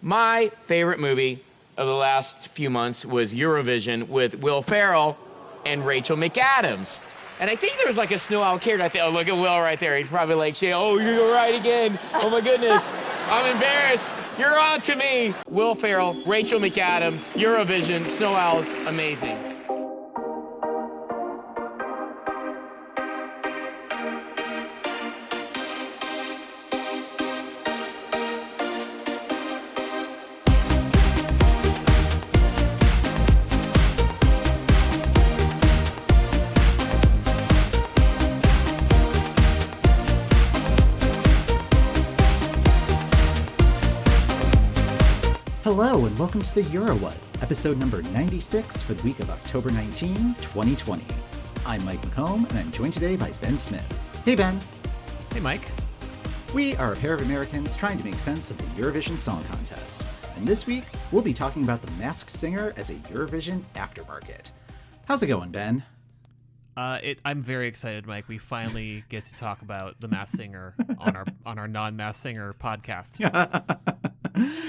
My favorite movie of the last few months was Eurovision with Will Ferrell and Rachel McAdams. And I think there was like a Snow Owl character. I think, oh, look at Will right there. He's probably like, oh, you're right again. Oh my goodness. I'm embarrassed. You're on to me. Will Ferrell, Rachel McAdams, Eurovision, Snow Owls, amazing. Hello and welcome to the Eurowhat, episode number 96 for the week of October 19, 2020. I'm Mike McComb and I'm joined today by Ben Smith. Hey Ben. Hey Mike. We are a pair of Americans trying to make sense of the Eurovision Song Contest. And this week, we'll be talking about The Masked Singer as a Eurovision Aftermarket. How's it going, Ben? I'm very excited, Mike. We finally get to talk about The Masked Singer on our non-Masked Singer podcast.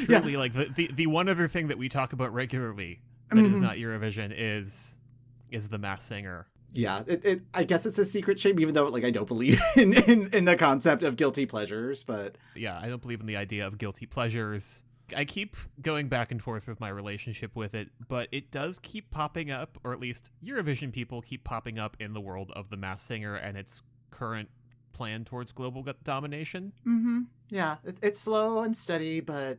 Truly, like the one other thing that we talk about regularly that is not Eurovision is The Masked Singer. Yeah, I guess it's a secret shame, even though I don't believe in the concept of guilty pleasures, but yeah, I don't believe in the idea of guilty pleasures. I keep going back and forth with my relationship with it, but it does keep popping up, or at least Eurovision people keep popping up in the world of The Masked Singer and its current plan towards global domination. Mm-hmm. Yeah, it's slow and steady, but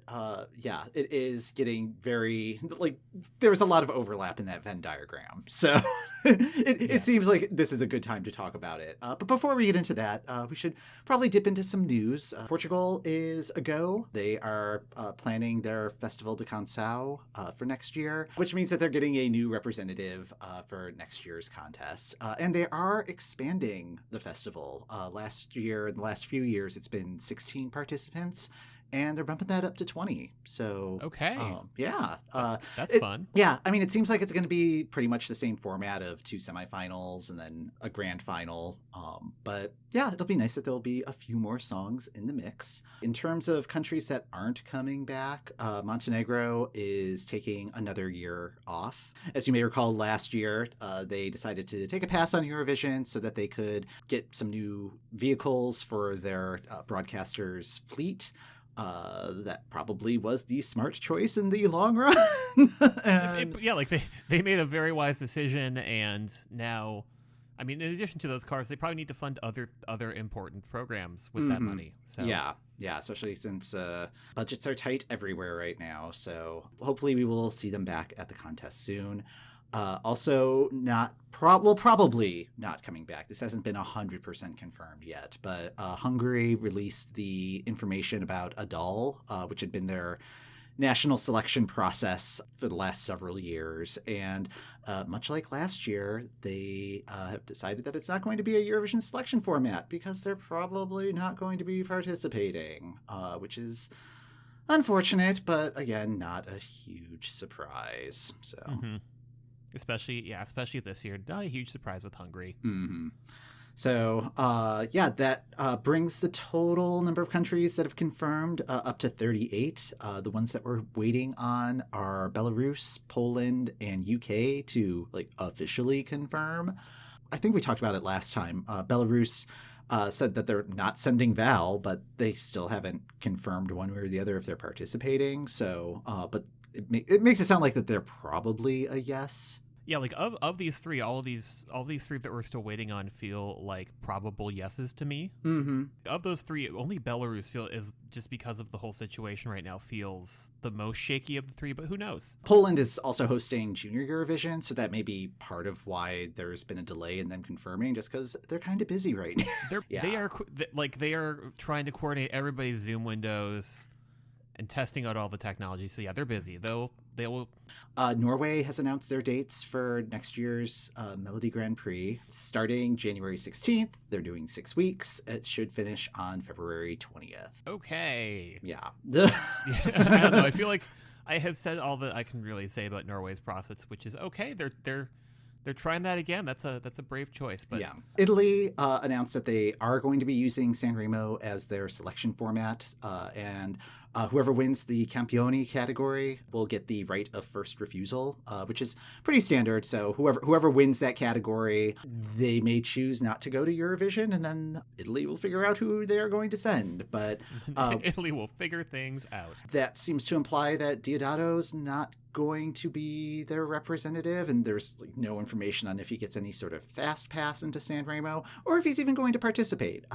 yeah, it is getting very, there's a lot of overlap in that Venn diagram. So it seems like this is a good time to talk about it. But before we get into that, we should probably dip into some news. Portugal is a go. They are planning their Festival de Canção for next year, which means that they're getting a new representative for next year's contest. And they are expanding the festival. Last year, in the last few years, it's been 16 participants, and they're bumping that up to 20. So okay, yeah, that's fun. Yeah, I mean, it seems like it's going to be pretty much the same format of 2 semifinals and then a grand final. But yeah, it'll be nice that there'll be a few more songs in the mix. In terms of countries that aren't coming back, Montenegro is taking another year off. As you may recall, last year they decided to take a pass on Eurovision so that they could get some new vehicles for their broadcasters' fleet. That probably was the smart choice in the long run. They made a very wise decision, and now, I mean, in addition to those cars, they probably need to fund other important programs with that money. So yeah, especially since budgets are tight everywhere right now. So hopefully we will see them back at the contest soon. Also, probably not coming back. This hasn't been 100% confirmed yet, but Hungary released the information about Adal, which had been their national selection process for the last several years. And much like last year, they have decided that it's not going to be a Eurovision selection format because they're probably not going to be participating, which is unfortunate, but again, not a huge surprise. So. Mm-hmm. Especially this year. Not a huge surprise with Hungary. Mm-hmm. So, that brings the total number of countries that have confirmed up to 38. The ones that we're waiting on are Belarus, Poland, and UK to officially confirm. I think we talked about it last time. Belarus said that they're not sending Val, but they still haven't confirmed one way or the other if they're participating. So, but it makes it sound like that they're probably a yes. Yeah, of these three, all these three that we're still waiting on feel like probable yeses to me. Mm-hmm. Of those three, only Belarus is just because of the whole situation right now feels the most shaky of the three, but who knows? Poland is also hosting Junior Eurovision, so that may be part of why there's been a delay in them confirming, just because they're kind of busy right now. They are trying to coordinate everybody's Zoom windows and testing out all the technology. So yeah, they're busy. They will. Norway has announced their dates for next year's Melody Grand Prix. Starting January 16th, they're doing 6 weeks. It should finish on February 20th. Okay. Yeah. I don't know. I feel like I have said all that I can really say about Norway's process, which is okay. They're trying that again. That's a brave choice. But yeah, Italy announced that they are going to be using Sanremo as their selection format, and Whoever wins the Campioni category will get the right of first refusal, which is pretty standard. So whoever wins that category, they may choose not to go to Eurovision, and then Italy will figure out who they are going to send. But Italy will figure things out. that seems to imply that Diodato's not going to be their representative, and there's no information on if he gets any sort of fast pass into San Remo or if he's even going to participate.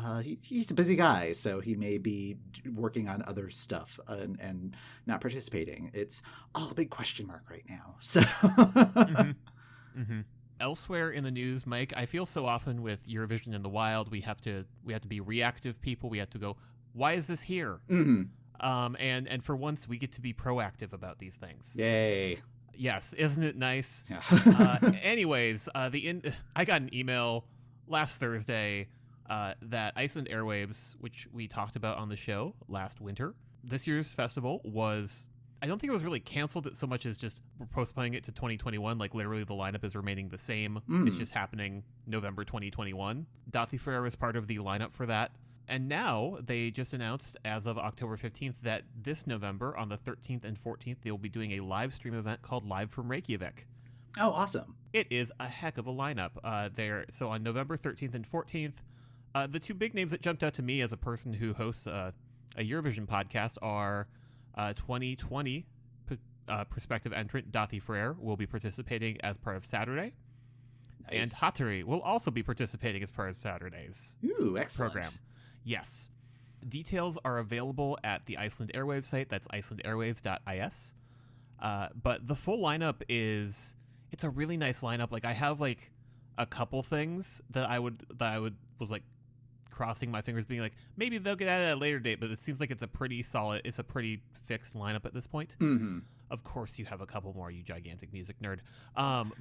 He's a busy guy, so he may be working on other stuff and not participating. It's all a big question mark right now. So Elsewhere in the news, Mike, I feel so often with Eurovision in the wild, we have to be reactive people. We have to go, why is this here? And for once, we get to be proactive about these things. Yay. Yes, isn't it nice? Yeah. Anyways, I got an email last Thursday that Iceland Airwaves, which we talked about on the show last winter, this year's festival was, I don't think it was really canceled so much as just we're postponing it to 2021. Like literally the lineup is remaining the same. It's just happening November 2021. Dathi Freyr was part of the lineup for that. And now they just announced as of October 15th that this November, on the 13th and 14th, they'll be doing a live stream event called Live from Reykjavik. Oh, awesome. It is a heck of a lineup. So on November 13th and 14th, the two big names that jumped out to me as a person who hosts a Eurovision podcast are 2020 prospective entrant Dathi Freyr will be participating as part of Saturday. Nice. And Hattari will also be participating as part of Saturday's excellent program. Yes. Details are available at the Iceland Airwaves site. That's icelandairwaves.is. But the full lineup it's a really nice lineup. Like I have like a couple things that I was like crossing my fingers being like, maybe they'll get at it at a later date, but it seems like it's a pretty fixed lineup at this point. Of course you have a couple more, you gigantic music nerd.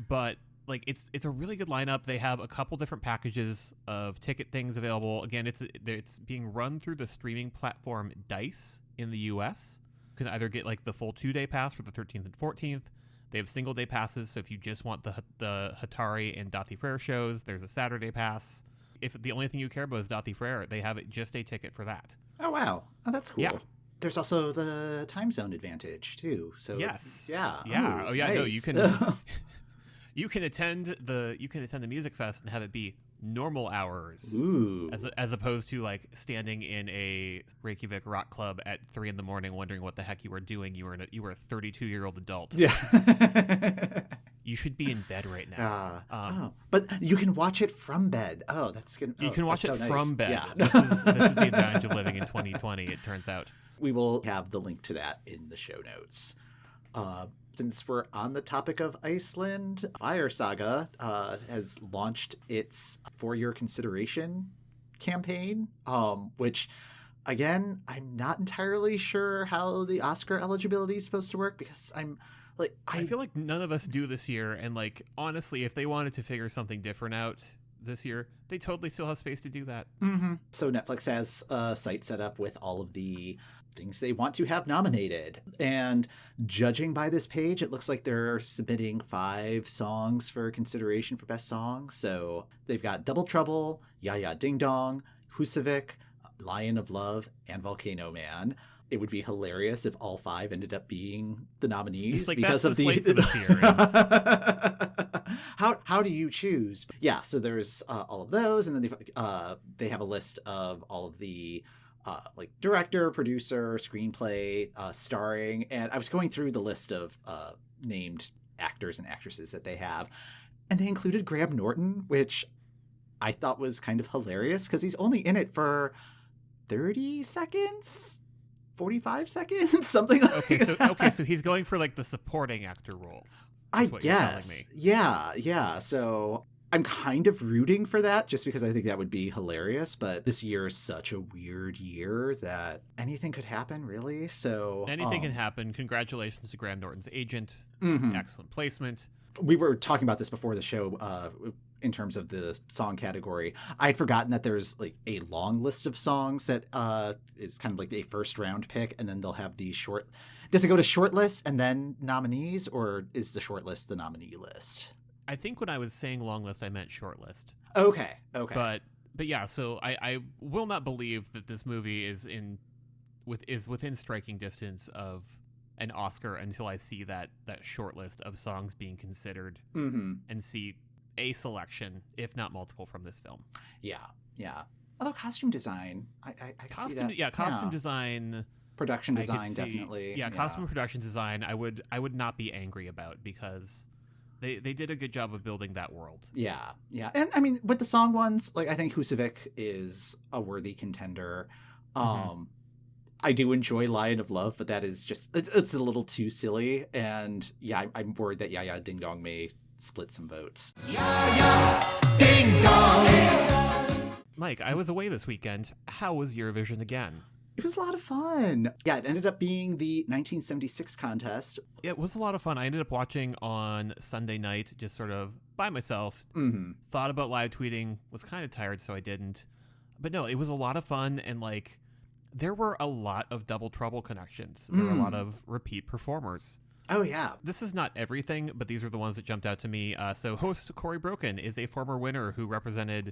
But like it's a really good lineup. They have a couple different packages of ticket things available. Again, it's being run through the streaming platform Dice in the US. You can either get like the full 2-day pass for the 13th and 14th. They have single day passes, so if you just want the Hattari and Dathi Freyr shows, there's a Saturday pass. If the only thing you care about is Dathi Freyr, they have just a ticket for that. Oh wow. Oh, that's cool. Yeah. There's also the time zone advantage too. So yes. Yeah. Yeah. Oh, yeah. nice. No, you can you can attend the music fest and have it be normal hours. Ooh. As opposed to like standing in a Reykjavik rock club at 3 a.m. wondering what the heck you were doing. You were a 32-year-old adult. Yeah. You should be in bed right now. But you can watch it from bed. Oh, that's good. You can watch it so from nice. bed. Yeah. This is the advantage of living in 2020, it turns out. We will have the link to that in the show notes. Since we're on the topic of Iceland, Fire Saga has launched its For Your Consideration campaign, which, again, I'm not entirely sure how the Oscar eligibility is supposed to work because I feel like none of us do this year, and like honestly, if they wanted to figure something different out this year, they totally still have space to do that. So Netflix has a site set up with all of the things they want to have nominated. And judging by this page, it looks like they're submitting 5 songs for consideration for Best Song. So they've got Double Trouble, Ya Ya Ding Dong, Husavik, Lion of Love, and Volcano Man. It would be hilarious if all 5 ended up being the nominees like, because of the slate for this year is... How do you choose? Yeah, so there's all of those, and then they have a list of all of the like director, producer, screenplay, starring, and I was going through the list of named actors and actresses that they have, and they included Graham Norton, which I thought was kind of hilarious because he's only in it for 30 seconds. 45 seconds, something like that. Okay, so he's going for like the supporting actor roles. I guess. Yeah. So I'm kind of rooting for that just because I think that would be hilarious. But this year is such a weird year that anything could happen, really. So anything can happen. Congratulations to Graham Norton's agent. Excellent placement. We were talking about this before the show. In terms of the song category, I had forgotten that there's like a long list of songs that is kind of like a first round pick, and then they'll have the short. Does it go to short list and then nominees, or is the short list the nominee list? I think when I was saying long list, I meant short list. Okay. But yeah, so I will not believe that this movie is in is within striking distance of an Oscar until I see that short list of songs being considered and see a selection, if not multiple, from this film. Yeah. Although costume design, I can see that. Yeah, costume design, production design, definitely. Yeah, costume and production design. I would not be angry about, because they did a good job of building that world. Yeah, and I mean, with the song ones, like I think Husavik is a worthy contender. I do enjoy Lion of Love, but that is just it's a little too silly, and yeah, I'm worried that Yeah Ding Dong may split some votes. Yeah Ding Dong. Mike, I was away this weekend. How was Eurovision again? It was a lot of fun. Yeah, it ended up being the 1976 contest. It was a lot of fun. I ended up watching on Sunday night, just sort of by myself. Thought about live tweeting, was kind of tired, so I didn't. But no, it was a lot of fun, and like, there were a lot of Double Trouble connections. There were a lot of repeat performers. Oh, yeah. This is not everything, but these are the ones that jumped out to me. So host Corey Broken is a former winner who represented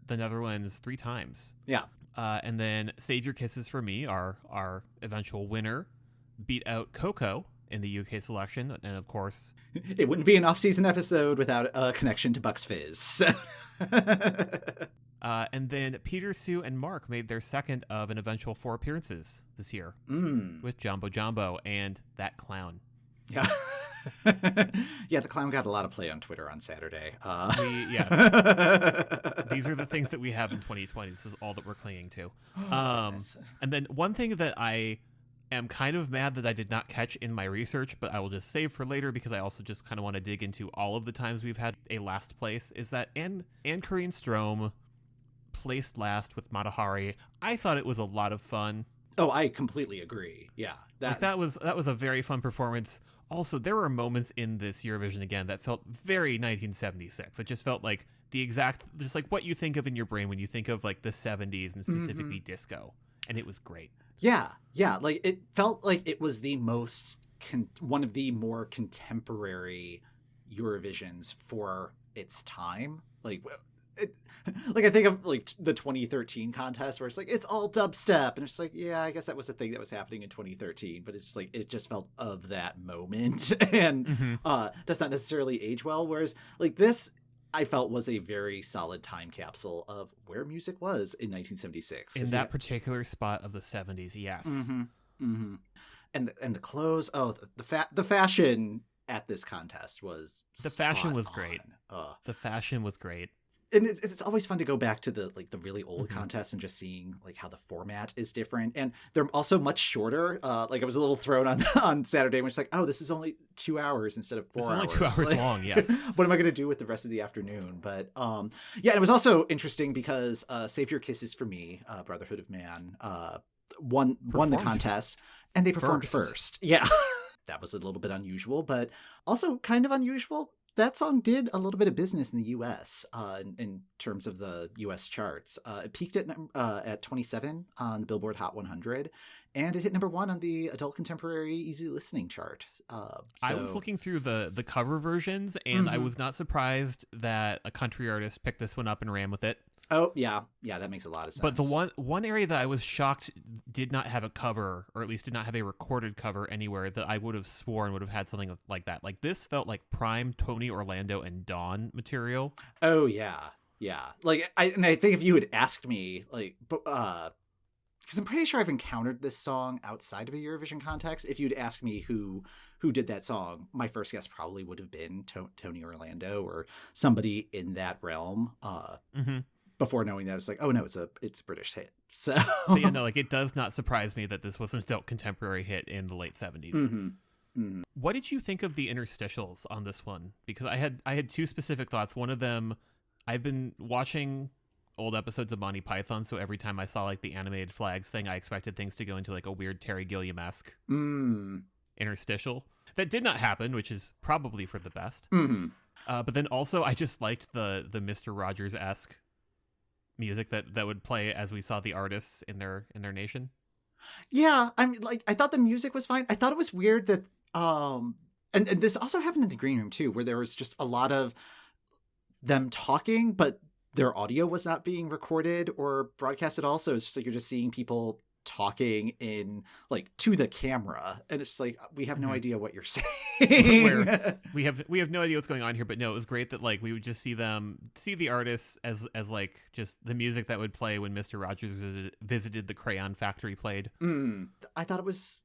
the Netherlands 3 times. Yeah. And then Save Your Kisses for Me, our eventual winner, beat out Coco in the UK selection. And of course, it wouldn't be an off-season episode without a connection to Bucks Fizz. And then Peter, Sue, and Mark made their second of an eventual 4 appearances this year with Jumbo Jumbo and That Clown. Yeah. Yeah, the clown got a lot of play on Twitter on Saturday. Yes. These are the things that we have in 2020. This is all that we're clinging to. And then one thing that I am kind of mad that I did not catch in my research, but I will just save for later because I also just kind of want to dig into all of the times we've had a last place, is that Anne Karine Strom placed last with Matahari. I thought it was a lot of fun. Oh, I completely agree. Yeah. That was a very fun performance. Also, there were moments in this Eurovision again that felt very 1976. It just felt like just like what you think of in your brain when you think of like the 70s and specifically disco. And it was great. Yeah. Like it felt like it was the most, one of the more contemporary Eurovisions for its time. Like I think of like the 2013 contest where it's like it's all dubstep, and it's like, yeah, I guess that was the thing that was happening in 2013, but it's like it just felt of that moment and does not necessarily age well. Whereas like this, I felt was a very solid time capsule of where music was in 1976 in that particular spot of the 70s. Yes. And the clothes. Oh, the fashion at this contest was great. The fashion was great. And it's always fun to go back to the really old contests and just seeing like how the format is different, and they're also much shorter. Like I was a little thrown on Saturday when it's like, oh, this is only 2 hours instead of 4 hours. It's only 2 hours long. Yes. What am I going to do with the rest of the afternoon? But yeah, it was also interesting because Save Your Kisses for Me, Brotherhood of Man, won the contest, and they performed first. Yeah. That was a little bit unusual, but also kind of unusual. That song did a little bit of business in the U.S. In terms of the U.S. charts. It peaked at 27 on the Billboard Hot 100, and it hit number 1 on the Adult Contemporary Easy Listening chart. I was looking through the cover versions, and I was not surprised that a country artist picked this one up and ran with it. Oh, yeah, that makes a lot of sense. But the one area that I was shocked did not have a cover, or at least did not have a recorded cover anywhere, that I would have sworn would have had something like that. Like, this felt like prime Tony Orlando and Dawn material. Oh, yeah. Like, I think if you had asked me, like, because I'm pretty sure I've encountered this song outside of a Eurovision context. If you'd asked me who did that song, my first guess probably would have been Tony Orlando or somebody in that realm. Before knowing that, it's like, oh no, it's a British hit. So but yeah, no, like it does not surprise me that this was an adult contemporary hit in the late 70s. What did you think of the interstitials on this one? Because I had 2 specific thoughts. One of them, I've been watching old episodes of Monty Python, so every time I saw like the animated flags thing, I expected things to go into like a weird Terry Gilliam-esque interstitial. That did not happen, which is probably for the best. But then also, I just liked the Mr. Rogers-esque music that would play as we saw the artists in their nation. Yeah, I mean, like, I thought the music was fine. I thought it was weird that and this also happened in the green room too, where there was just a lot of them talking, but their audio was not being recorded or broadcast at all. So it's just like you're just seeing people talking in like to the camera, and it's like we have no idea what you're saying. Where we have no idea what's going on here, but no, it was great that like we would just see the artists as like just the music that would play when Mr. Rogers visited the Crayon Factory played. I thought it was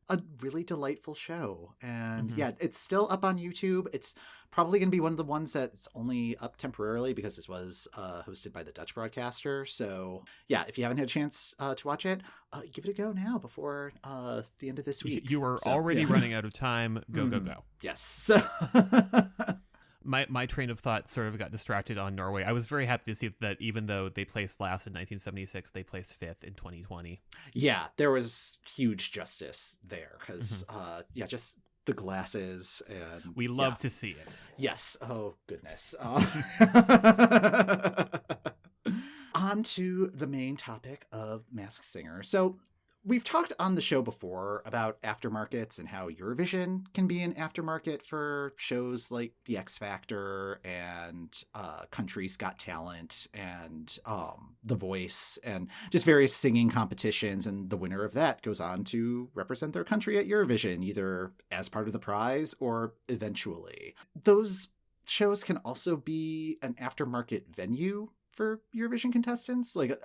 a really delightful show, and yeah, it's still up on YouTube. It's probably going to be one of the ones that's only up temporarily because this was hosted by the Dutch broadcaster. So yeah, if you haven't had a chance to watch it, give it a go now before the end of this week. You are already running out of time. Go. Yes. So My train of thought sort of got distracted on Norway. I was very happy to see that even though they placed last in 1976, they placed fifth in 2020. Yeah, there was huge justice there because, just the glasses. And we love to see it. Yes. Oh, goodness. On to the main topic of Masked Singer. So we've talked on the show before about aftermarkets and how Eurovision can be an aftermarket for shows like The X Factor and Country's Got Talent and The Voice and just various singing competitions. And the winner of that goes on to represent their country at Eurovision, either as part of the prize or eventually. Those shows can also be an aftermarket venue for Eurovision contestants. Like,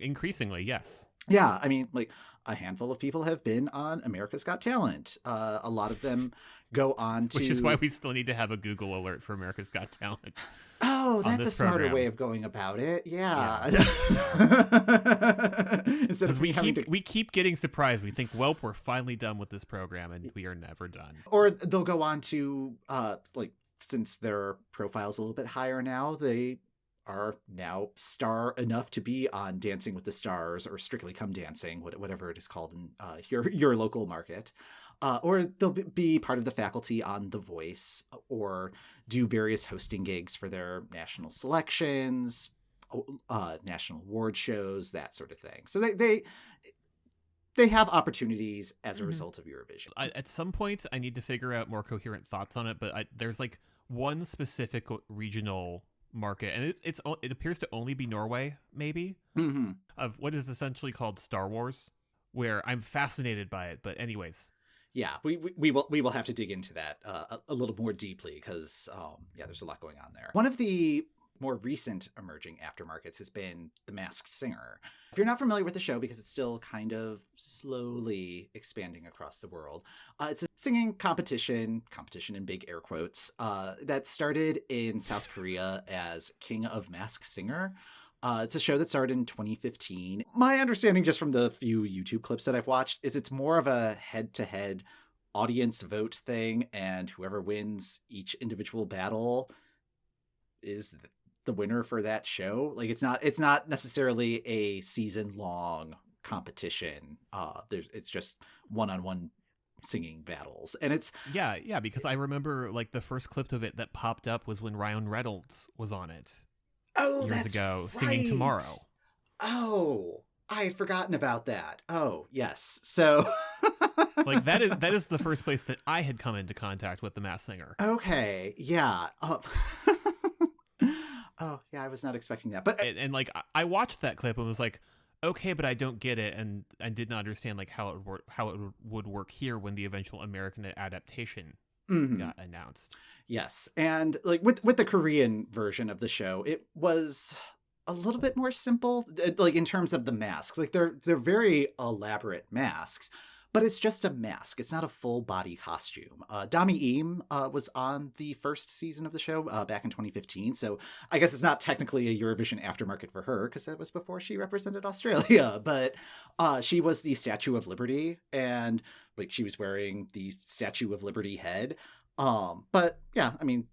increasingly, yes. Yeah, I mean, like a handful of people have been on America's Got Talent. A lot of them go on to... Which is why we still need to have a Google alert for America's Got Talent. Oh, that's a smarter way of going about it. Yeah. Instead of we keep getting surprised. We think, well, we're finally done with this program, and we are never done. Or they'll go on to, since their profile's a little bit higher now, they are now star enough to be on Dancing with the Stars or Strictly Come Dancing, whatever it is called in your local market. Or they'll be part of the faculty on The Voice or do various hosting gigs for their national selections, national award shows, that sort of thing. So they have opportunities as a result of Eurovision. At some point, I need to figure out more coherent thoughts on it, but there's like one specific regional market, and it appears to only be Norway, maybe, of what is essentially called Star Wars, where I'm fascinated by it. But anyways, yeah, we will have to dig into that a little more deeply because there's a lot going on there. One of the more recent emerging aftermarkets has been The Masked Singer. If you're not familiar with the show, because it's still kind of slowly expanding across the world, it's a singing competition in big air quotes, that started in South Korea as King of Masked Singer. It's a show that started in 2015. My understanding, just from the few YouTube clips that I've watched, is it's more of a head-to-head audience vote thing, and whoever wins each individual battle is the winner for that show. Like it's not necessarily a season-long competition. It's just one-on-one singing battles, and it's because I remember like the first clip of it that popped up was when Ryan Reynolds was on it. Oh, years that's ago, right. Singing Tomorrow. Oh, I had forgotten about that. Oh, yes. So like that is the first place that I had come into contact with The Masked Singer. Okay, yeah. Oh, yeah, I was not expecting that. But and like I watched that clip and was like, okay, but I don't get it, and I did not understand like how it would work here when the eventual American adaptation got announced. Yes, and like with the Korean version of the show, it was a little bit more simple, like in terms of the masks. Like they're very elaborate masks, but it's just a mask. It's not a full body costume. Dami Eam was on the first season of the show back in 2015. So I guess it's not technically a Eurovision aftermarket for her because that was before she represented Australia. But she was the Statue of Liberty, and like she was wearing the Statue of Liberty head. But yeah, I mean,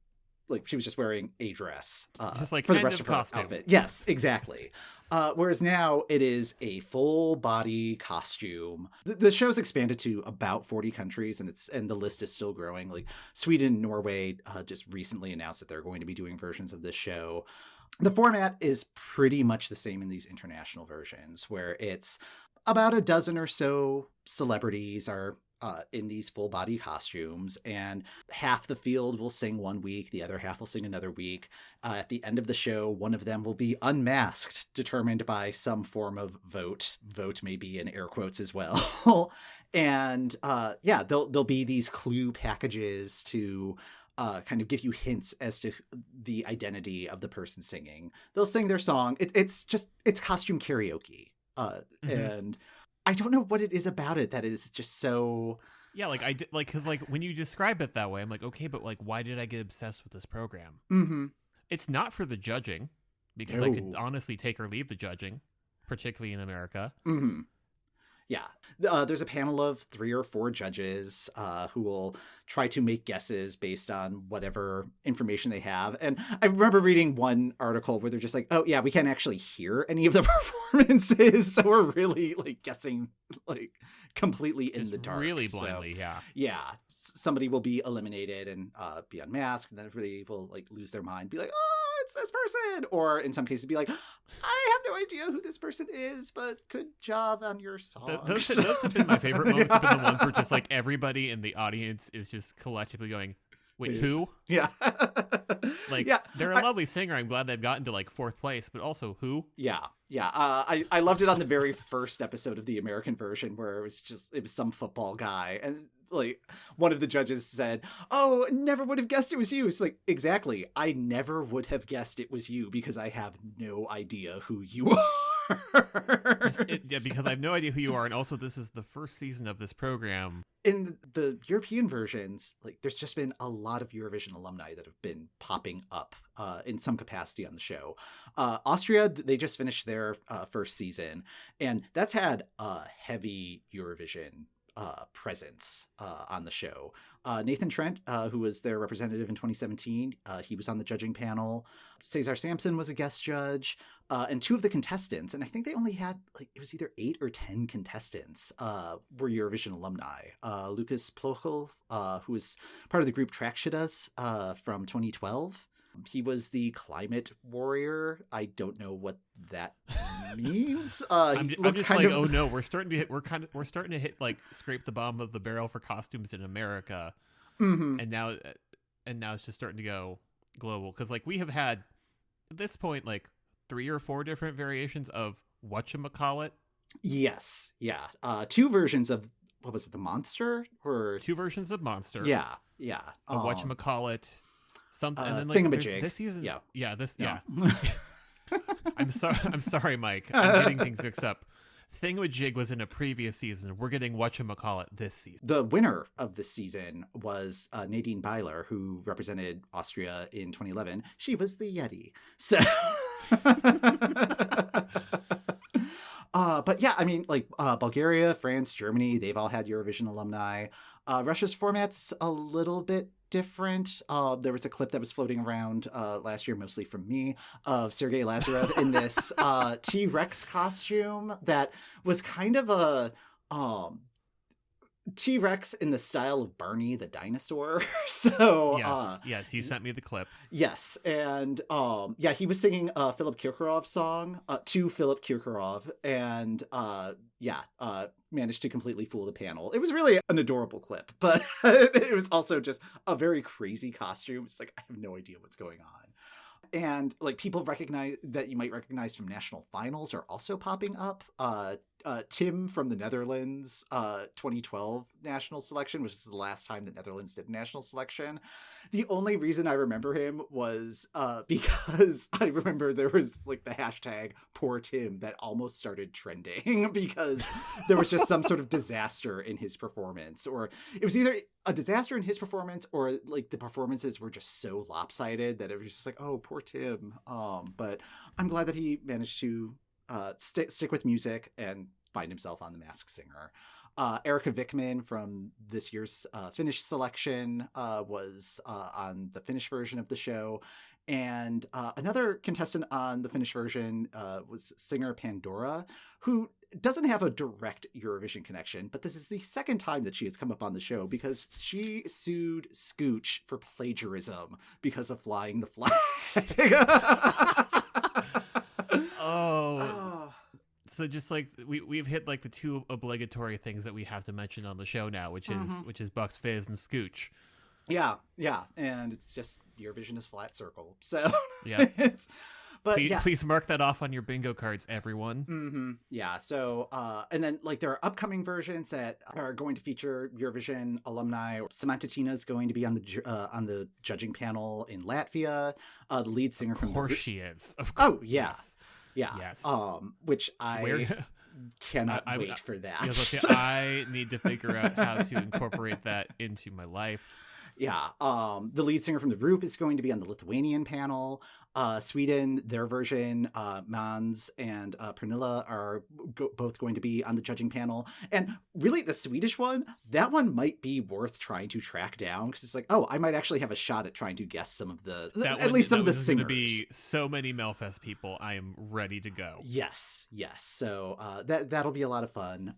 like she was just wearing a dress just like for the rest of her costume. outfit. Yes, exactly. Whereas now it is a full body costume. The show's expanded to about 40 countries, and the list is still growing. Like Sweden and Norway just recently announced that they're going to be doing versions of this show. The format is pretty much the same in these international versions, where it's about a dozen or so celebrities are in these full body costumes, and half the field will sing one week, the other half will sing another week. At the end of the show, one of them will be unmasked, determined by some form of vote. Vote may be in air quotes as well. And there'll be these clue packages to kind of give you hints as to the identity of the person singing. They'll sing their song. It's costume karaoke. And I don't know what it is about it that is just so... Yeah, because when you describe it that way, I'm like, okay, but like, why did I get obsessed with this program? Mm-hmm. It's not for the judging, because I could honestly take or leave the judging, particularly in America. Mm-hmm. Yeah. There's a panel of 3 or 4 judges who will try to make guesses based on whatever information they have. And I remember reading one article where they're just like, oh, yeah, we can't actually hear any of the performances. So we're really like guessing like completely in the dark. Really blindly, so, yeah. Yeah. Somebody will be eliminated and be unmasked. And then everybody will like lose their mind, be like, oh, it's this person. Or in some cases be like, I have no idea who this person is, but good job on your song. Those have been my favorite moments. Have been the ones where just like everybody in the audience is just collectively going, wait, who? Yeah. They're a lovely singer. I'm glad they've gotten to like 4th place, but also who? Yeah. I loved it on the very first episode of the American version where it was some football guy, and like one of the judges said, oh, never would have guessed it was you. It's like, exactly. I never would have guessed it was you because I have no idea who you are. Because I have no idea who you are. And also this is the first season of this program. In the European versions, like there's just been a lot of Eurovision alumni that have been popping up in some capacity on the show. Austria, they just finished their first season, and that's had a heavy Eurovision presence on the show. Nathan Trent, who was their representative in 2017, he was on the judging panel. Cesar Sampson was a guest judge, and 2 of the contestants, and I think they only had like it was either 8 or 10 contestants were Eurovision alumni. Lucas Plochel, who was part of the group Trakshidas from 2012. He was the climate warrior. I don't know what that means. I'm just like, oh no, we're starting to hit like scrape the bottom of the barrel for costumes in America, and now it's just starting to go global, because like we have had at this point like 3 or 4 different variations of whatchamacallit. Yes, yeah. 2 versions of what was it, the monster, or 2 versions of monster. Yeah. A whatchamacallit. Something, and then like thingamajig. This season, yeah. Yeah. I'm sorry, Mike. I'm getting things mixed up. Thingamajig was in a previous season. We're getting whatchamacallit this season. The winner of this season was Nadine Beiler, who represented Austria in 2011. She was the Yeti. So, but yeah, I mean, like Bulgaria, France, Germany, they've all had Eurovision alumni. Russia's format's a little bit different. There was a clip that was floating around last year, mostly from me, of Sergei Lazarev in this T-Rex costume that was kind of a T-Rex in the style of Barney the dinosaur. So yes, he sent me the clip. Yes, and he was singing a Philip Kirkorov song to Philip Kirkorov, and managed to completely fool the panel. It was really an adorable clip, but it was also just a very crazy costume. It's like, I have no idea what's going on. And like people recognize that you might recognize from national finals are also popping up. Tim from the Netherlands 2012 national selection, which is the last time the Netherlands did national selection. The only reason I remember him was because I remember there was like the hashtag poor Tim that almost started trending because there was just some sort of disaster in his performance, or it was either a disaster in his performance or like the performances were just so lopsided that it was just like, oh, poor Tim. But I'm glad that he managed to stick with music and find himself on The Masked Singer. Erica Vickman from this year's Finnish selection was on the Finnish version of the show. And another contestant on the Finnish version was singer Pandora, who doesn't have a direct Eurovision connection, but this is the second time that she has come up on the show because she sued Scooch for plagiarism because of flying the flag. So just like we've hit like the two obligatory things that we have to mention on the show now, which is Bucks Fizz and Scooch. Yeah, and it's just Eurovision is flat circle. So yeah, but please mark that off on your bingo cards, everyone. Mm-hmm. Yeah. So and then like there are upcoming versions that are going to feature Eurovision alumni. Samantha Tina is going to be on the judging panel in Latvia. The lead singer from Of course she is. Of Oh course. yeah. Yeah. Yes. Which I cannot wait for that. I need to figure out how to incorporate that into my life. Yeah. The lead singer from The Roop is going to be on the Lithuanian panel. Sweden, their version, Mans and Pernilla are both going to be on the judging panel. And really, the Swedish one, that one might be worth trying to track down because it's like, oh, I might actually have a shot at trying to guess some of the singers. Going to be so many Melfest people. I am ready to go. Yes. So that'll be a lot of fun.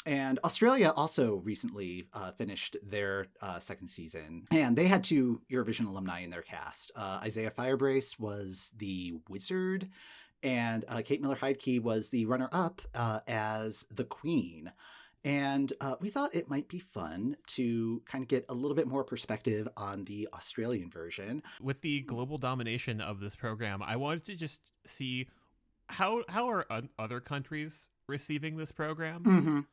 And Australia also recently finished their second season, and they had 2 Eurovision alumni in their cast. Isaiah Firebrace was the wizard, and Kate Miller-Heidke was the runner-up as the queen. And we thought it might be fun to kind of get a little bit more perspective on the Australian version. With the global domination of this program, I wanted to just see how are other countries receiving this program,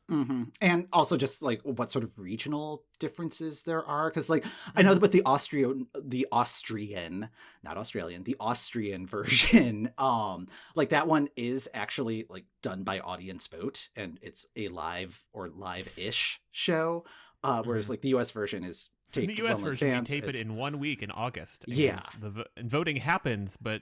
and also just like what sort of regional differences there are, because like I know that with the Austrian version, like that one is actually like done by audience vote, and it's a live-ish show, whereas like the US version is taped. In the US version, advance. We tape it in 1 week in August. And voting happens, but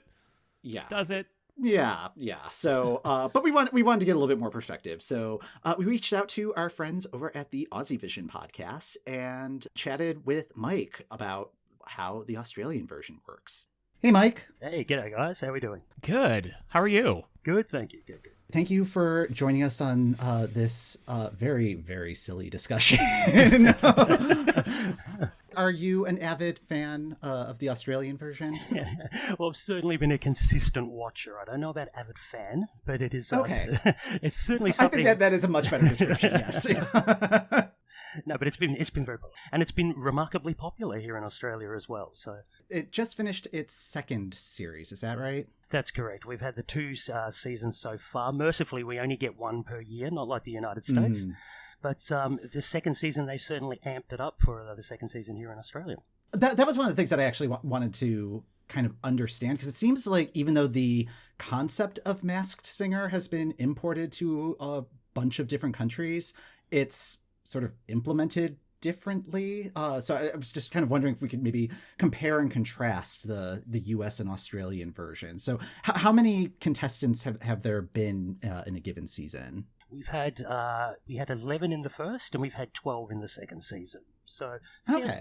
does it? Yeah. So, but we wanted to get a little bit more perspective. So we reached out to our friends over at the Aussievision podcast and chatted with Mike about how the Australian version works. Hey, Mike. Hey, g'day, guys. How we doing? Good. How are you? Good, thank you. Good. Thank you for joining us on this very, very silly discussion. Are you an avid fan of the Australian version? Well, I've certainly been a consistent watcher. I don't know about avid fan, but it is okay. It's certainly something. I think that is a much better description. Yes. No, but it's been very popular, and it's been remarkably popular here in Australia as well. So it just finished its second series. Is that right? That's correct. We've had the 2 seasons so far. Mercifully, we only get 1 per year, not like the United States. But the second season, they certainly amped it up for the second season here in Australia. That was one of the things that I actually wanted to kind of understand, because it seems like even though the concept of Masked Singer has been imported to a bunch of different countries, it's sort of implemented differently. So I was just kind of wondering if we could maybe compare and contrast the US and Australian version. So how many contestants have there been in a given season? We had 11 in the first, and we've had 12 in the second season. So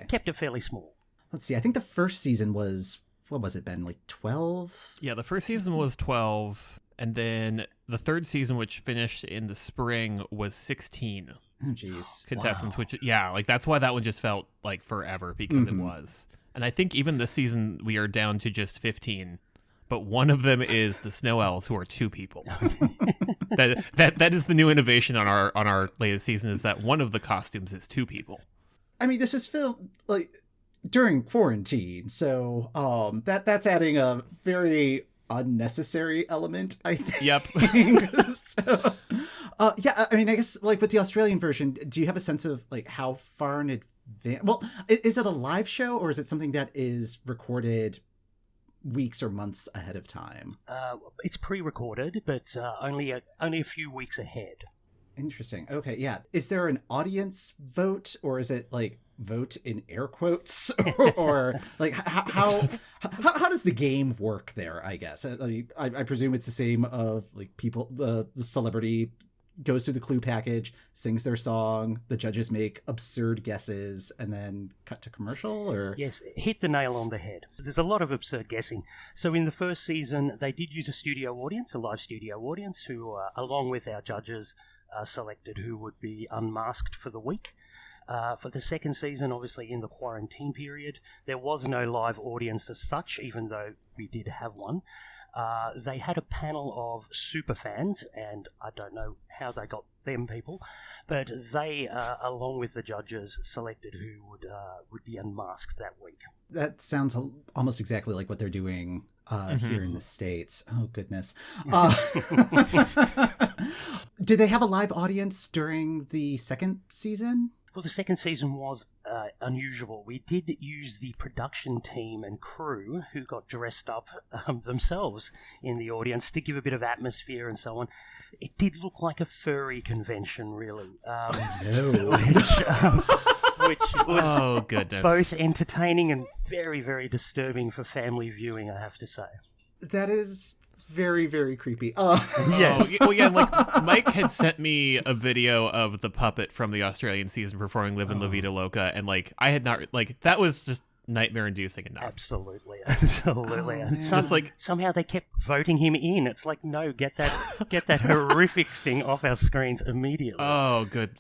kept it fairly small. Let's see. I think the first season was, what was it, Ben? Like 12? Yeah, the first season was 12, and then the third season, which finished in the spring, was 16. Oh, geez. Contestants, wow. which, like, that's why that one just felt like forever, because it was. And I think even this season, we are down to just 15. But one of them is the Snow Elves, who are 2 people. that is the new innovation on our latest season, is that one of the costumes is 2 people. I mean, this is filmed like during quarantine, so that's adding a very unnecessary element, I think. Yep. So, yeah, I mean, I guess like with the Australian version, do you have a sense of like how far in advance? Well, is it a live show, or is it something that is recorded weeks or months ahead of time? It's pre-recorded, but only a few weeks ahead. Interesting. Okay, yeah. Is there an audience vote, or is it like vote in air quotes, or like how does the game work there? I guess I presume it's the same of like people. The celebrity goes through the clue package, sings their song, the judges make absurd guesses, and then cut to commercial, or? Yes, hit the nail on the head. There's a lot of absurd guessing. So in the first season, they did use a live studio audience, who, along with our judges, selected who would be unmasked for the week. For the second season, obviously in the quarantine period, there was no live audience as such, even though we did have one. They had a panel of super fans, and I don't know how they got them people, but they, along with the judges, selected who would be unmasked that week. That sounds almost exactly like what they're doing here in the States. Oh, goodness. Did they have a live audience during the second season? Well, the second season was unusual. We did use the production team and crew who got dressed up themselves in the audience to give a bit of atmosphere and so on. It did look like a furry convention, really. Which was goodness. both entertaining and very, very disturbing for family viewing, I have to say. That is very, very creepy. Yeah. Well, yeah, like Mike had sent me a video of the puppet from the Australian season performing Livin' La Vida Loca, and like I had not that was just nightmare-inducing enough. Absolutely. And just like somehow they kept voting him in. It's like, no, get that horrific thing off our screens immediately. Oh, good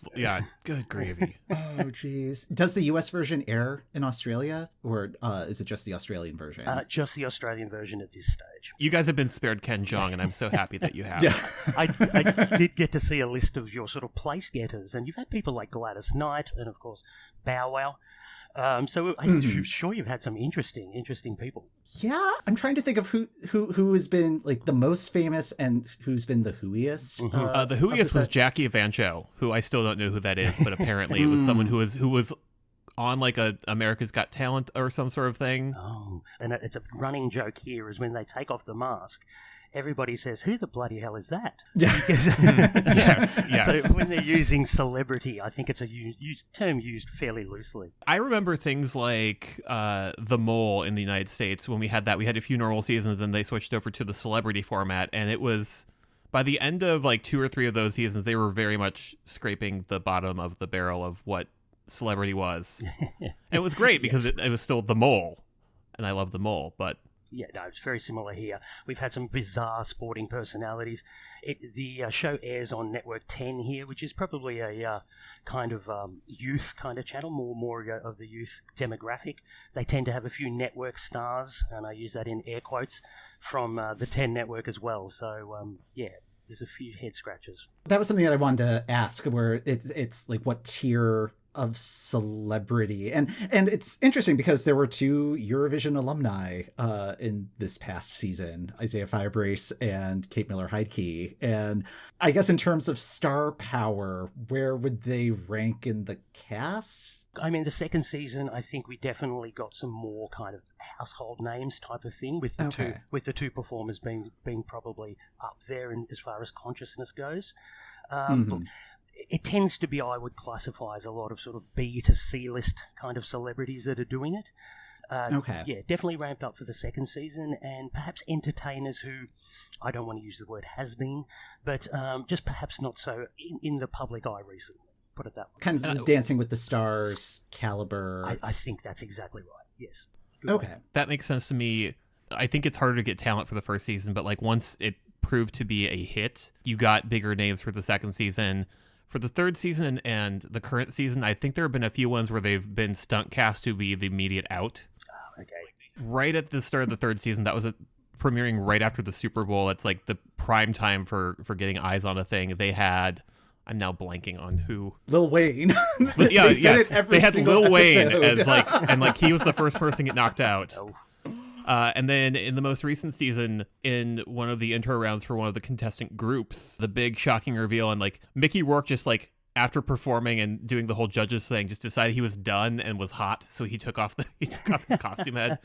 gravy. Oh, jeez. Does the US version air in Australia, or is it just the Australian version? Just the Australian version at this stage. You guys have been spared Ken Jeong, and I'm so happy that you have. Yeah. I did get to see a list of your sort of place getters, and you've had people like Gladys Knight and, of course, Bow Wow. So I'm sure you've had some interesting people. Yeah, I'm trying to think of who has been like the most famous and who's been the whoiest. The whoiest was Jackie Evancho, who I still don't know who that is, but apparently it was someone who was on like a America's Got Talent or some sort of thing. Oh, and it's a running joke here is when they take off the mask, everybody says, "Who the bloody hell is that?" Yeah. Yes. So when they're using celebrity, I think it's a term used fairly loosely. I remember things like The Mole in the United States. When we had that, we had a few normal seasons, then they switched over to the celebrity format, and it was by the end of like 2 or 3 of those seasons, they were very much scraping the bottom of the barrel of what celebrity was. And it was great because it was still The Mole, and I love The Mole, but yeah, no, it's very similar here. We've had some bizarre sporting personalities. The show airs on Network 10 here, which is probably a kind of youth kind of channel, more of the youth demographic. They tend to have a few network stars, and I use that in air quotes, from the 10 network as well. So, yeah, there's a few head scratches. That was something that I wanted to ask, where it's like what tier of celebrity, and it's interesting because there were 2 Eurovision alumni in this past season, Isaiah Firebrace and Kate Miller-Heidke, and I guess in terms of star power, where would they rank in the cast? I mean, the second season, I think we definitely got some more kind of household names type of thing, with the two performers being probably up there in, as far as consciousness goes. Look, it tends to be, I would classify as a lot of sort of B to C list kind of celebrities that are doing it. Yeah, definitely ramped up for the second season, and perhaps entertainers who, I don't want to use the word has-been, but just perhaps not so in the public eye recently, put it that way. Kind of the Dancing with the Stars caliber. I think that's exactly right, yes. Okay. That makes sense to me. I think it's harder to get talent for the first season, but like once it proved to be a hit, you got bigger names for the second season. For the third season and the current season, I think there have been a few ones where they've been stunt cast to be the immediate out. Oh, okay. Right at the start of the third season, that was premiering right after the Super Bowl. It's like the prime time for getting eyes on a thing. They had, I'm now blanking on who. Lil Wayne. But yeah, they had single Lil Wayne episode. as like, and like he was the first person to get knocked out. Oh. And then in the most recent season, in one of the intro rounds for one of the contestant groups, the big shocking reveal, and like Mickey Rourke just like after performing and doing the whole judges thing, just decided he was done and was hot, so he took off his costume head.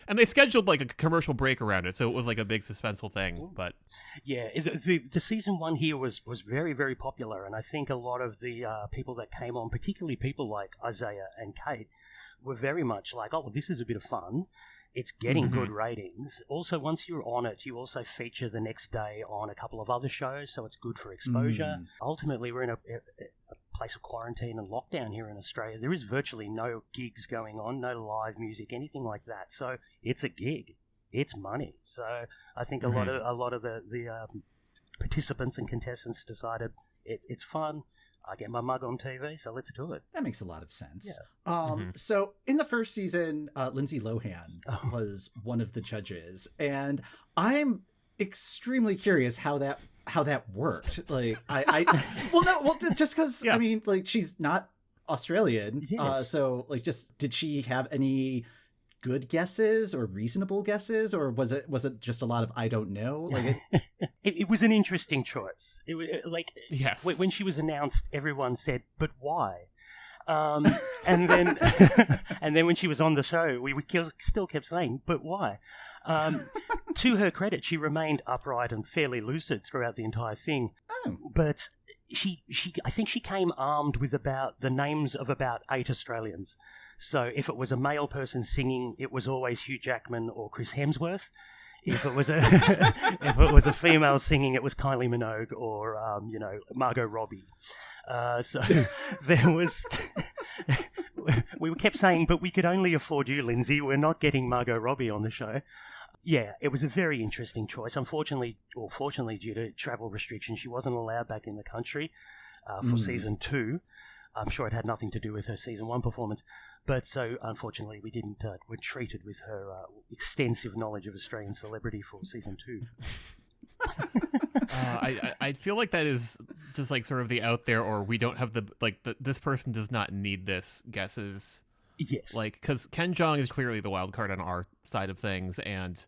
And they scheduled like a commercial break around it, so it was like a big suspenseful thing. But yeah, the season 1 here was very, very popular, and I think a lot of the people that came on, particularly people like Isaiah and Kate, were very much like, oh, well, this is a bit of fun. It's getting good ratings. Also, once you're on it, you also feature the next day on a couple of other shows, so it's good for exposure. Ultimately, we're in a place of quarantine and lockdown here in Australia. There is virtually no gigs going on, no live music, anything like that. So it's a gig. It's money. So I think a lot of the participants and contestants decided it's fun. I get my mug on TV, so let's do it. That makes a lot of sense. Yeah. So in the first season, Lindsay Lohan was one of the judges, and I'm extremely curious how that worked. Like, just because Yeah. I mean, like, she's not Australian, Yes. so like, just did she have any good guesses or reasonable guesses, or was it just a lot of I don't know? Like, It was an interesting choice. It was like Yes. when she was announced, everyone said, "But why?" And then and then when she was on the show, we still kept saying, "But why?" To her credit, she remained upright and fairly lucid throughout the entire thing. Oh. But I think she came armed with about the names of about 8 Australians. So if it was a male person singing, it was always Hugh Jackman or Chris Hemsworth. If it was a female singing, it was Kylie Minogue or Margot Robbie. So there was. We kept saying, but we could only afford you, Lindsay. We're not getting Margot Robbie on the show. Yeah, it was a very interesting choice. Unfortunately, or fortunately, due to travel restrictions, she wasn't allowed back in the country for season 2. I'm sure it had nothing to do with her season 1 performance. But so, unfortunately, we didn't. We're treated with her extensive knowledge of Australian celebrity for season 2. I feel like that is just like sort of the out there, or we don't have this person does not need this guesses. Yes. Like, because Ken Jeong is clearly the wild card on our side of things, and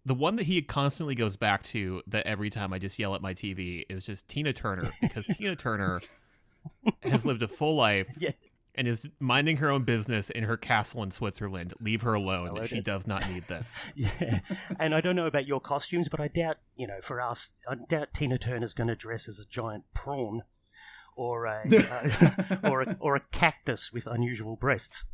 the one that he constantly goes back to that every time I just yell at my TV is just Tina Turner, because Tina Turner has lived a full life and is minding her own business in her castle in Switzerland. Leave her alone. She does not need this. Yeah, and I don't know about your costumes, but I doubt, for us, I doubt Tina Turner's going to dress as a giant prawn or a or a cactus with unusual breasts.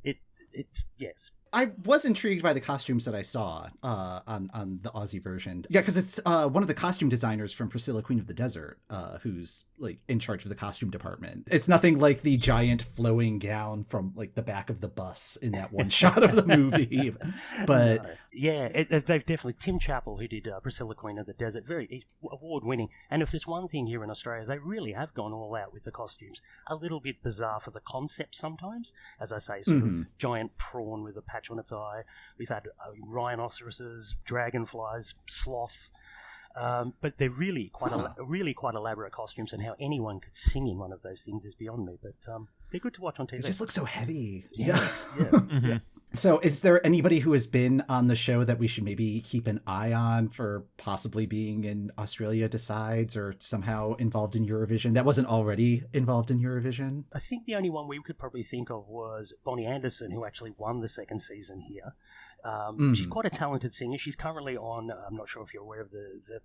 Yes. I was intrigued by the costumes that I saw on the Aussie version. Yeah, because it's one of the costume designers from Priscilla, Queen of the Desert, who's like in charge of the costume department. It's nothing like the giant flowing gown from like the back of the bus in that one shot of the movie. But they've definitely Tim Chappell, who did Priscilla, Queen of the Desert, he's award winning. And if there's one thing here in Australia, they really have gone all out with the costumes. A little bit bizarre for the concept sometimes, as I say, sort of giant prawn with a patch on its eye. We've had rhinoceroses, dragonflies, sloths, but they're really quite elaborate costumes, and how anyone could sing in one of those things is beyond me. But they're good to watch on TV. It just looks so heavy. Yeah. Mm-hmm. So is there anybody who has been on the show that we should maybe keep an eye on for possibly being in Australia Decides or somehow involved in Eurovision that wasn't already involved in Eurovision? I think the only one we could probably think of was Bonnie Anderson, who actually won the second season here. She's quite a talented singer. She's currently on, I'm not sure if you're aware of the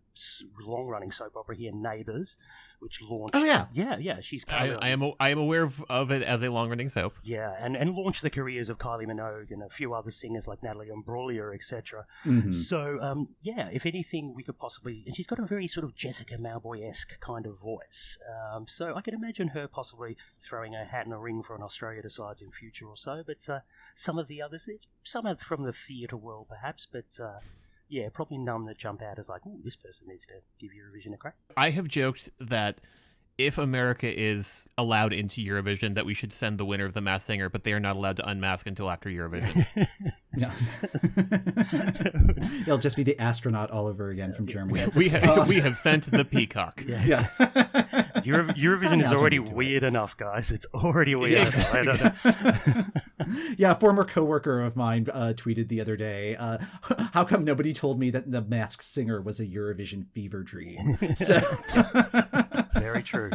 long-running soap opera here, Neighbours, which launched... Oh, yeah. Yeah, she's currently... I am aware of it as a long-running soap. Yeah, and launched the careers of Kylie Minogue and a few other singers like Natalie Imbruglia, etc. So, if anything, we could possibly... And she's got a very sort of Jessica Mauboy-esque kind of voice. So I could imagine her possibly throwing her hat in a ring for an Australia Decides in future or so, but some of the others, some are from the theatre world perhaps, but probably none that jump out as like, oh, this person needs to give Eurovision a crack. I have joked that if America is allowed into Eurovision, that we should send the winner of The Masked Singer, but they are not allowed to unmask until after Eurovision. Yeah. It'll just be the astronaut all over again from Germany. We have sent the peacock. Yeah. Eurovision is already weird enough, guys. It's already weird enough. I don't know. Yeah, a former coworker of mine tweeted the other day, how come nobody told me that The Masked Singer was a Eurovision fever dream? So... Very true.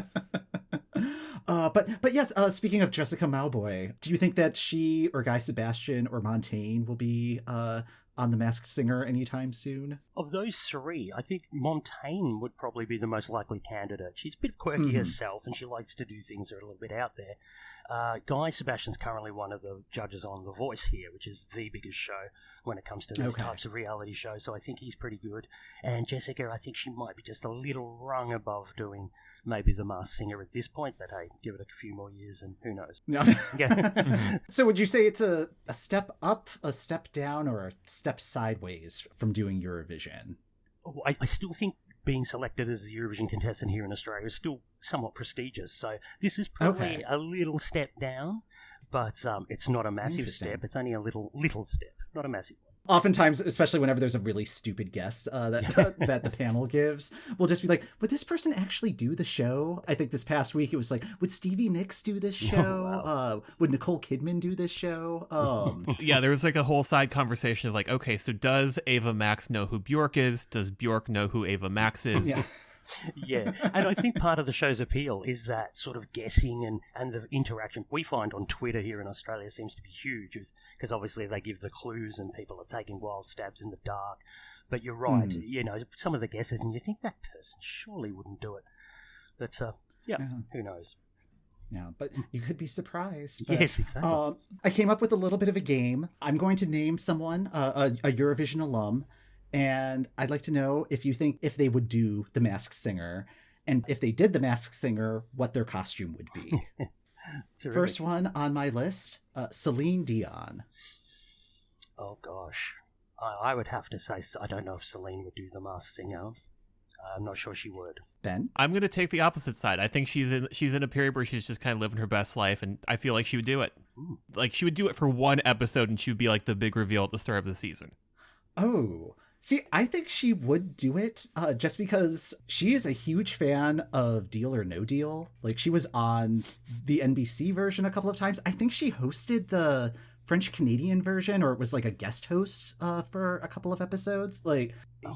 But yes, speaking of Jessica Mauboy, do you think that she or Guy Sebastian or Montaigne will be on The Masked Singer anytime soon? Of those three, I think Montaigne would probably be the most likely candidate. She's a bit quirky herself, and she likes to do things that are a little bit out there. Guy Sebastian's currently one of the judges on The Voice here, which is the biggest show when it comes to these types of reality shows, so I think he's pretty good. And Jessica, I think she might be just a little rung above doing maybe The Masked Singer at this point, but hey, give it a few more years and who knows. Yeah. So would you say it's a step up, a step down, or a step sideways from doing Eurovision? I still think being selected as the Eurovision contestant here in Australia is still somewhat prestigious, so this is probably a little step down, but it's not a massive step. It's only a little step, not a massive one. Oftentimes, especially whenever there's a really stupid guest that the panel gives, we'll just be like, would this person actually do the show? I think this past week it was like, would Stevie Nicks do this show? Wow. Would Nicole Kidman do this show? Yeah, there was like a whole side conversation of like, okay, so does Ava Max know who Bjork is? Does Bjork know who Ava Max is? Yeah. Yeah, and I think part of the show's appeal is that sort of guessing and the interaction we find on Twitter here in Australia seems to be huge, because obviously they give the clues and people are taking wild stabs in the dark. But you're right, you know, some of the guesses, and you think that person surely wouldn't do it. But, who knows? Yeah, but you could be surprised. But, yes, exactly. I came up with a little bit of a game. I'm going to name someone, a Eurovision alum, and I'd like to know if you think if they would do The Masked Singer, and if they did The Masked Singer, what their costume would be. First one on my list, Celine Dion. Oh, gosh. I would have to say, I don't know if Celine would do The Masked Singer. I'm not sure she would. Ben? I'm going to take the opposite side. I think she's in a period where she's just kind of living her best life, and I feel like she would do it. Ooh. Like, she would do it for one episode, and she would be like the big reveal at the start of the season. Oh, see, I think she would do it just because she is a huge fan of Deal or No Deal. Like, she was on the NBC version a couple of times. I think she hosted the French-Canadian version, or it was like a guest host for a couple of episodes. Like, Wow,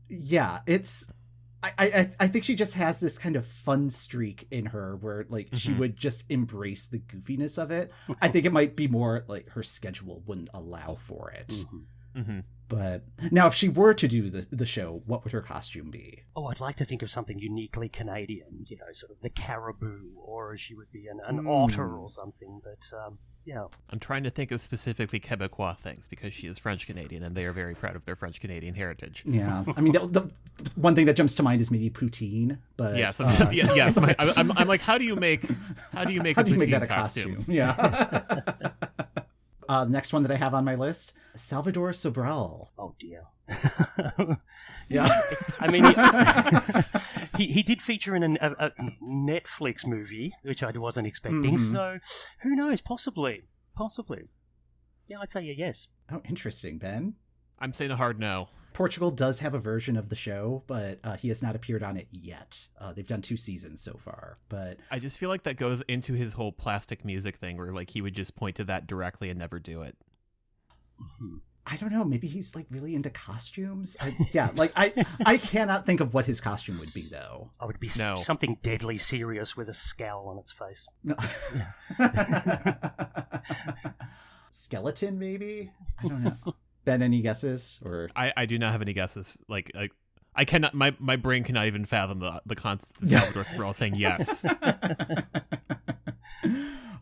yeah, it's... I think she just has this kind of fun streak in her where, like, she would just embrace the goofiness of it. I think it might be more like her schedule wouldn't allow for it. But now, if she were to do the show, what would her costume be? Oh, I'd like to think of something uniquely Canadian, you know, sort of the caribou, or she would be an otter or something, but yeah. I'm trying to think of specifically Quebecois things, because she is French-Canadian, and they are very proud of their French-Canadian heritage. Yeah, I mean, the one thing that jumps to mind is maybe poutine, but... Yes, yes. I'm like, how do you make a poutine costume? Yeah. Next one that I have on my list, Salvador Sobral. Oh, dear. Yeah. I mean, he did feature in a Netflix movie, which I wasn't expecting, so who knows? Possibly. Yeah, I'd say a yes. Oh, interesting, Ben. I'm saying a hard no. Portugal does have a version of the show, but he has not appeared on it yet. They've done 2 seasons so far, but... I just feel like that goes into his whole plastic music thing, where like he would just point to that directly and never do it. I don't know. Maybe he's like really into costumes. I cannot think of what his costume would be, though. I would be something deadly serious with a scowl on its face. No. Skeleton, maybe? I don't know. Ben, any guesses? Or I do not have any guesses. Like I cannot. My brain cannot even fathom the concept of Salvador Sobral saying yes.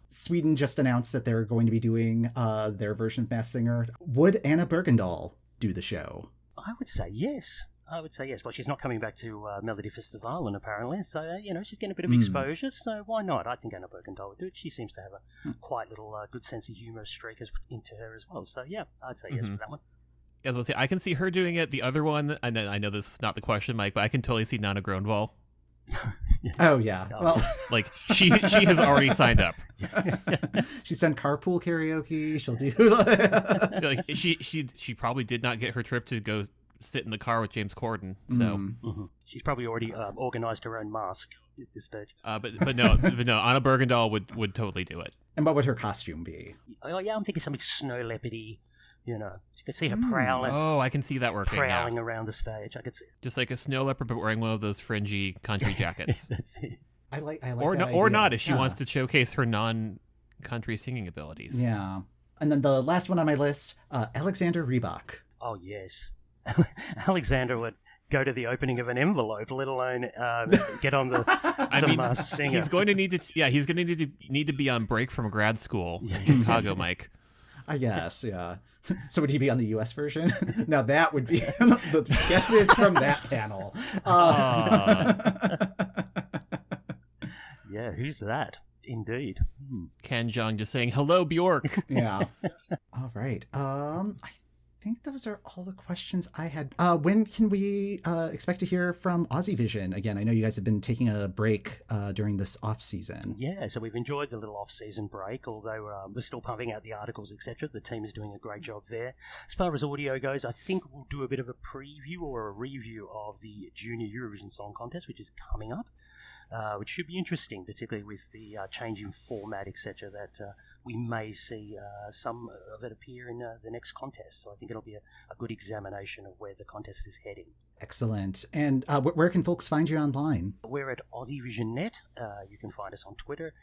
Sweden just announced that they're going to be doing their version of Masked Singer. Would Anna Bergendahl do the show? I would say yes. Well, she's not coming back to Melody Festivalen, apparently, so, you know, she's getting a bit of exposure, so why not? I think Anna Bergendahl would do it. She seems to have a quite little good sense of humour streak into her as well, so, yeah, I'd say yes for that one. As I say, I can see her doing it. The other one, and I know this is not the question, Mike, but I can totally see Nana Gronvall. Oh, yeah. Well, like, she has already signed up. She's done carpool karaoke. She'll do... like, she probably did not get her trip to go sit in the car with James Corden, so she's probably already organised her own mask at this stage. But no, Anna Bergendahl would totally do it. And what would her costume be? Oh yeah, I'm thinking something snow leopardy. You know, you could see her prowling. Oh, I can see that working. Prowling around the stage, I could see. Just like a snow leopard, but wearing one of those fringy country jackets. That's it. I like or that or idea. not if she wants to showcase her non-country singing abilities. Yeah. And then the last one on my list, Alexander Rybak. Oh yes. Alexander would go to the opening of an envelope, let alone get on the Masked Singer. He's going to need to. He's going to need to be on break from grad school in Chicago, Mike. I guess, yeah. So would he be on the U.S. version? Now that would be the guesses from that panel. Yeah, who's that? Indeed. Ken Jeong just saying hello, Bjork. Yeah. All right. I think those are all the questions I had. When can we expect to hear from Aussievision again? I know you guys have been taking a break during this off season. Yeah, so we've enjoyed the little off-season break, although we're still pumping out the articles, etc. The team is doing a great job there. As far as audio goes, I think we'll do a bit of a preview or a review of the Junior Eurovision Song Contest, which is coming up, which should be interesting, particularly with the change in format, etc. That we may see some of it appear in the next contest. So I think it'll be a good examination of where the contest is heading. Excellent. And where can folks find you online? We're at AussievisionNet. You can find us on Twitter.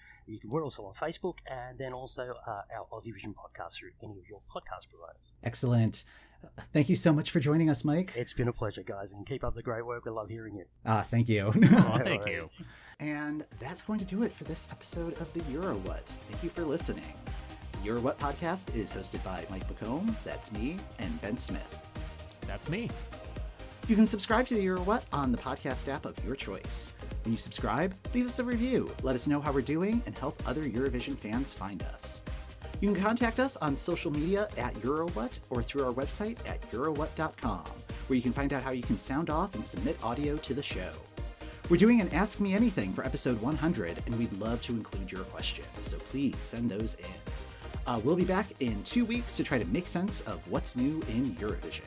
We're also on Facebook, and then also our Aussievision podcast through any of your podcast providers. Excellent. Thank you so much for joining us, Mike. It's been a pleasure, guys, and keep up the great work. We love hearing you. Thank you. Oh, thank you. And that's going to do it for this episode of the Euro What. Thank you for listening. The Euro What podcast is hosted by Mike McComb, that's me, and Ben Smith. That's me. You can subscribe to the Euro What on the podcast app of your choice. When you subscribe, leave us a review, let us know how we're doing, and help other Eurovision fans find us. You can contact us on social media at EuroWhat or through our website at eurowhat.com, where you can find out how you can sound off and submit audio to the show. We're doing an Ask Me Anything for episode 100, and we'd love to include your questions, so please send those in. We'll be back in 2 weeks to try to make sense of what's new in Eurovision.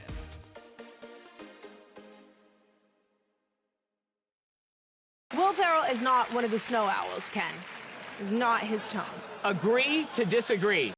Will Ferrell is not one of the snow owls, Ken. It's not his tone. Agree to disagree.